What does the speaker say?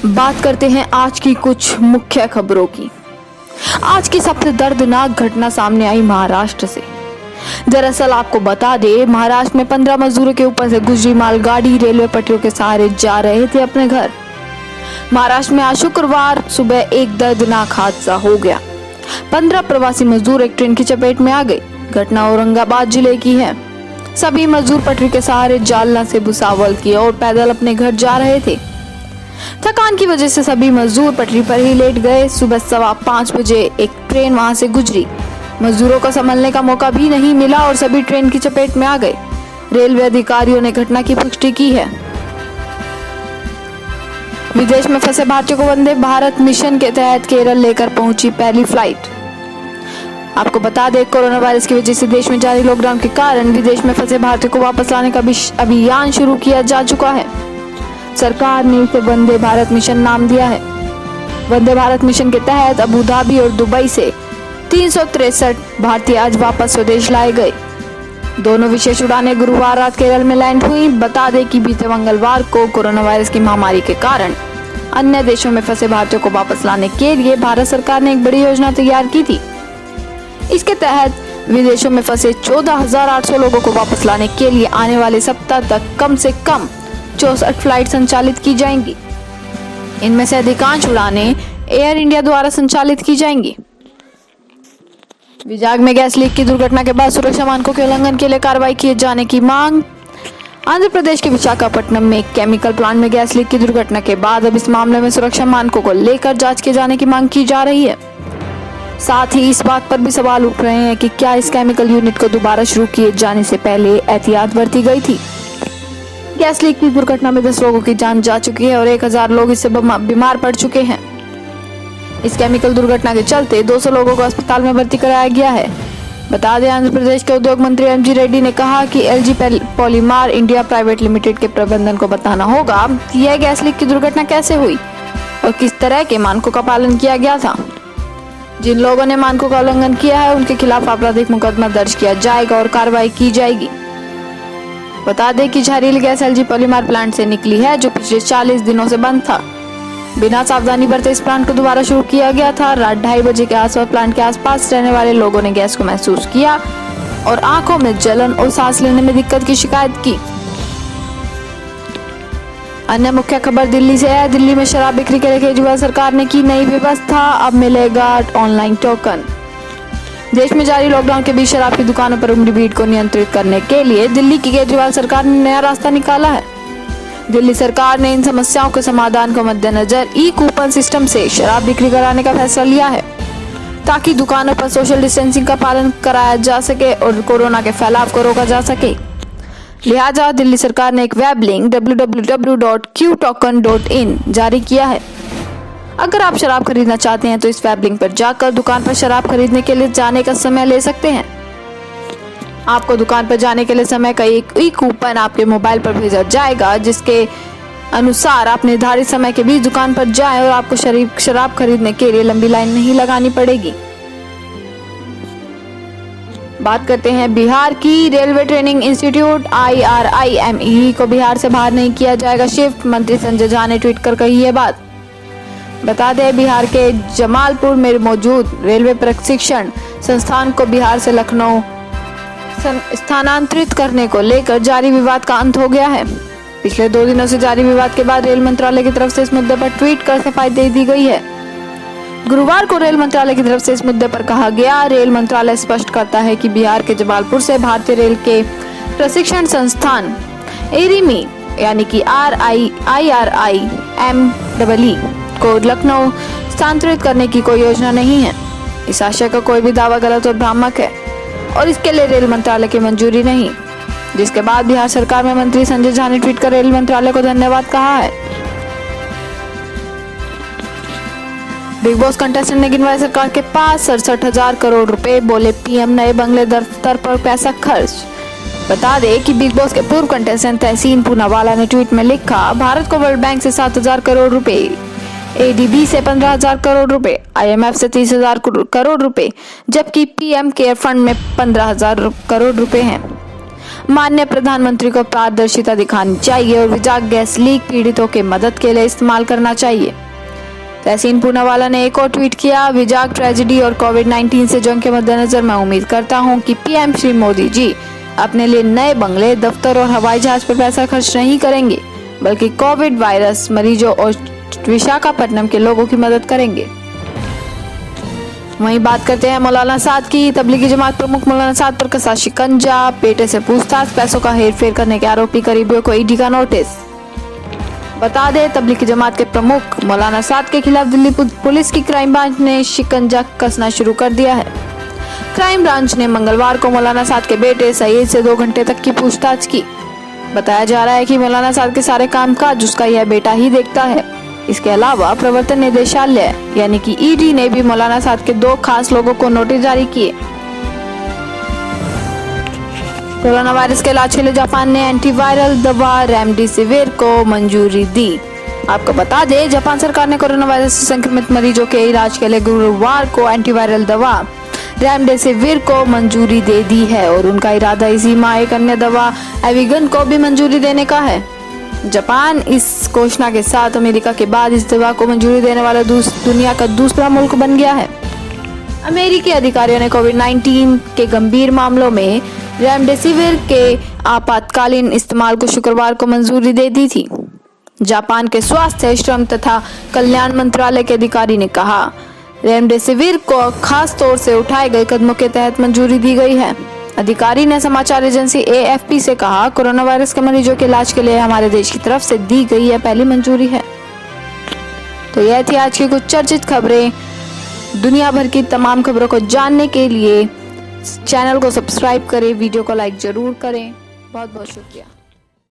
बात करते हैं आज की कुछ मुख्य खबरों की। आज की सबसे दर्दनाक घटना सामने आई महाराष्ट्र से। दरअसल आपको बता दें, महाराष्ट्र में 15 मजदूरों के ऊपर से गुजरी मालगाड़ी रेलवे पटरियों के सहारे जा रहे थे अपने घर। महाराष्ट्र में आज शुक्रवार सुबह एक दर्दनाक हादसा हो गया। 15 प्रवासी मजदूर एक ट्रेन की चपेट में आ गए। घटना औरंगाबाद जिले की है। सभी मजदूर पटरी के सहारे जालना से भुसावल की ओर पैदल अपने घर जा रहे थे। थकान की वजह से सभी मजदूर पटरी पर ही लेट गए। सुबह 5:15 बजे एक ट्रेन वहां से गुजरी। मजदूरों को संभलने का मौका भी नहीं मिला और सभी ट्रेन की चपेट में आ गए। रेलवे अधिकारियों ने घटना की पुष्टि की है। विदेश में फंसे भारतीयों को वंदे भारत मिशन के तहत केरल लेकर पहुंची पहली फ्लाइट। आपको बता दें, कोरोना वायरस की वजह से देश में जारी लॉकडाउन के कारण विदेश में फंसे भारतीयों को वापस लाने का अभियान शुरू किया जा चुका है। सरकार ने इसे वंदे भारत मिशन नाम दिया है। वंदे भारत मिशन के तहत अबू धाबी और दुबई से 363 भारतीय आज वापस स्वदेश लाए गए। दोनों विशेष उड़ानें गुरुवार रात केरल में लैंड हुई। बता दें कि बीते मंगलवार को कोरोना वायरस की महामारी के कारण अन्य देशों में फंसे भारतीयों को वापस लाने के लिए भारत सरकार ने एक बड़ी योजना तैयार की थी। इसके तहत विदेशों में फंसे 14,800 लोगों को वापस लाने के लिए आने वाले सप्ताह तक कम से कम 64 फ्लाइट संचालित की जाएंगी। इनमें से अधिकांश उड़ानें एयर इंडिया द्वारा संचालित की जाएंगी। विजाग में गैस लीक की दुर्घटना के बाद सुरक्षा मानकों के उल्लंघन के लिए कार्रवाई किए जाने की मांग। आंध्र प्रदेश के विशाखापट्टनम में एक केमिकल प्लांट में गैस लीक की दुर्घटना के बाद अब इस मामले में सुरक्षा मानकों को लेकर जांच किए जाने की मांग की जा रही है। साथ ही इस बात पर भी सवाल उठ रहे हैं कि क्या इस केमिकल यूनिट को दोबारा शुरू किए जाने से पहले एहतियात बरती गई थी। गैस लीक की दुर्घटना में 10 लोगों की जान जा चुकी है और 1000 लोग इससे बीमार पड़ चुके हैं। इस केमिकल दुर्घटना के चलते 200 लोगों को अस्पताल में भर्ती कराया गया है। बता दें, आंध्र प्रदेश के उद्योग मंत्री एमजी रेड्डी ने कहा कि एलजी पॉलीमार इंडिया प्राइवेट लिमिटेड के प्रबंधन को बताना होगा कि यह गैस लीक की दुर्घटना कैसे हुई और किस तरह के मानकों का पालन किया गया था। जिन लोगों ने मानकों का उल्लंघन किया है उनके खिलाफ आपराधिक मुकदमा दर्ज किया जाएगा और कार्रवाई की जाएगी। बता दें कि जहरीली गैस एलजी पॉलीमार प्लांट से निकली है, जो पिछले 40 दिनों से बंद था। बिना सावधानी बरते इस प्लांट को दोबारा शुरू किया गया था। रात 2:30 बजे के आसपास प्लांट के आसपास रहने वाले लोगों ने गैस को महसूस किया और आंखों में जलन और सांस लेने में दिक्कत की शिकायत की। अन्य मुख्य खबर दिल्ली से है। दिल्ली में शराब बिक्री के लिए केजरीवाल सरकार ने की नई व्यवस्था। अब मिलेगा ऑनलाइन टोकन। देश में जारी लॉकडाउन के बीच शराब की दुकानों पर उमड़ी भीड़ को नियंत्रित करने के लिए दिल्ली की केजरीवाल सरकार ने नया रास्ता निकाला है। दिल्ली सरकार ने इन समस्याओं के समाधान को मद्देनजर ई कूपन सिस्टम से शराब बिक्री कराने का फैसला लिया है, ताकि दुकानों पर सोशल डिस्टेंसिंग का पालन कराया जा सके और कोरोना के फैलाव को रोका जा सके। लिहाजा दिल्ली सरकार ने एक वेब लिंक www.qtoken.in जारी किया है। अगर आप शराब खरीदना चाहते हैं तो इस वेब लिंक पर जाकर दुकान पर शराब खरीदने के लिए जाने का समय ले सकते हैं। आपको दुकान पर जाने के लिए समय का एक ई कूपन आपके मोबाइल पर भेजा जाएगा, जिसके अनुसार आप निर्धारित समय के बीच दुकान पर जाएं और आपको शराब खरीदने के लिए लंबी लाइन नहीं लगानी पड़ेगी। बात करते हैं बिहार की। रेलवे ट्रेनिंग इंस्टीट्यूट IRIME को बिहार से बाहर नहीं किया जाएगा शिफ्ट। मंत्री संजय झा ने ट्वीट कर कही है बात। बता दें, बिहार के जमालपुर में मौजूद रेलवे प्रशिक्षण संस्थान को बिहार से लखनऊ स्थानांतरित करने को लेकर जारी विवाद का अंत हो गया है। पिछले 2 दिनों से जारी विवाद के बाद रेल मंत्रालय की तरफ से इस मुद्दे पर ट्वीट कर सफाई दे दी गई है। गुरुवार को रेल मंत्रालय की तरफ से इस मुद्दे पर कहा गया। रेल मंत्रालय स्पष्ट करता है कि बिहार के जमालपुर से भारतीय रेल के प्रशिक्षण संस्थान एरिमी यानी कि RIRIMEE को लखनऊ स्थानांतरित करने की कोई योजना नहीं है। इस आशय का कोई भी दावा गलत और भ्रामक है और इसके लिए रेल मंत्रालय की मंजूरी नहीं। जिसके बाद बिहार सरकार में मंत्री संजय झा ने ट्वीट कर रेल मंत्रालय को धन्यवाद कहा है। बिग बॉस कंटेस्टेंट ने गिनवाए सरकार के पास 67,000 करोड़ रुपए। बोले पीएम नए बंगले दफ्तर पर पैसा खर्च। बता दें कि बिग बॉस के पूर्व कंटेस्टेंट तहसीन पूनावाला ने ट्वीट में लिखा, भारत को वर्ल्ड बैंक से 7,000 करोड़ रुपए, ADB से 15,000 करोड़ रुपए, IMF से 30,000 करोड़ रुपए, जबकि PM केयर फंड में 15,000 करोड़ रुपए हैं। माननीय प्रधानमंत्री को पारदर्शिता दिखानी चाहिए और विजाग गैस लीक पीड़ितों के मदद के लिए इस्तेमाल करना चाहिए। तहसीन पूनावाला ने एक और ट्वीट किया, विजाग ट्रेजेडी और कोविड-19 से जंग के मद्देनजर मैं उम्मीद करता हूं कि पीएम श्री मोदी जी अपने लिए नए बंगले, दफ्तर और हवाई जहाज पर पैसा खर्च नहीं करेंगे, बल्कि कोविड वायरस मरीजों और विशाखापट्टनम के लोगों की मदद करेंगे। वहीं बात करते हैं मौलाना साद की। तबलीगी जमात प्रमुख मौलाना साद पर कसा शिकंजा, पेटे से पूछताछ, पैसों का हेरफेर करने के आरोपी करीबियों को ईडी का नोटिस। बता दें, तबलीगी जमात के प्रमुख मौलाना साद के खिलाफ दिल्ली पुलिस की क्राइम ब्रांच ने शिकंजा कसना शुरू कर दिया है। क्राइम ब्रांच ने मंगलवार को मौलाना साद के बेटे सईद से 2 घंटे तक की पूछताछ की। बताया जा रहा है कि मौलाना साद के सारे कामकाज उसका यह बेटा ही देखता है। इसके अलावा प्रवर्तन निदेशालय यानी कि ईडी ने भी मौलाना साद के 2 खास लोगों को नोटिस जारी किए। कोरोना वायरस के इलाज के लिए जापान ने एंटीवायरल दवा रेमडेसिविर को मंजूरी दी। आपको बता दें, जापान सरकार ने कोरोना वायरस से संक्रमित मरीजों के इलाज के लिए गुरुवार को एंटीवायरल दवा रेमडेसिविर को मंजूरी दे दी है और उनका इरादा इसी माह एक अन्य दवा एविगन को भी मंजूरी देने का है। जापान इस घोषणा के साथ अमेरिका के बाद इस दवा को मंजूरी देने वाला दुनिया का दूसरा मुल्क बन गया है। अमेरिकी अधिकारियों ने कोविड-19 के गंभीर मामलों में रेमडेसिविर के आपातकालीन इस्तेमाल को शुक्रवार को मंजूरी दे दी थी। जापान के स्वास्थ्य, श्रम तथा कल्याण मंत्रालय के अधिकारी ने कहा, रेमडेसिविर को खास तौर से उठाए गए कदमों के तहत मंजूरी दी गई है। अधिकारी ने समाचार एजेंसी AFP से कहा, कोरोना वायरस के मरीजों के इलाज के लिए हमारे देश की तरफ से दी गई यह पहली मंजूरी है। तो यह थी आज की कुछ चर्चित खबरें। दुनिया भर की तमाम खबरों को जानने के लिए चैनल को सब्सक्राइब करें, वीडियो को लाइक जरूर करें। बहुत बहुत शुक्रिया।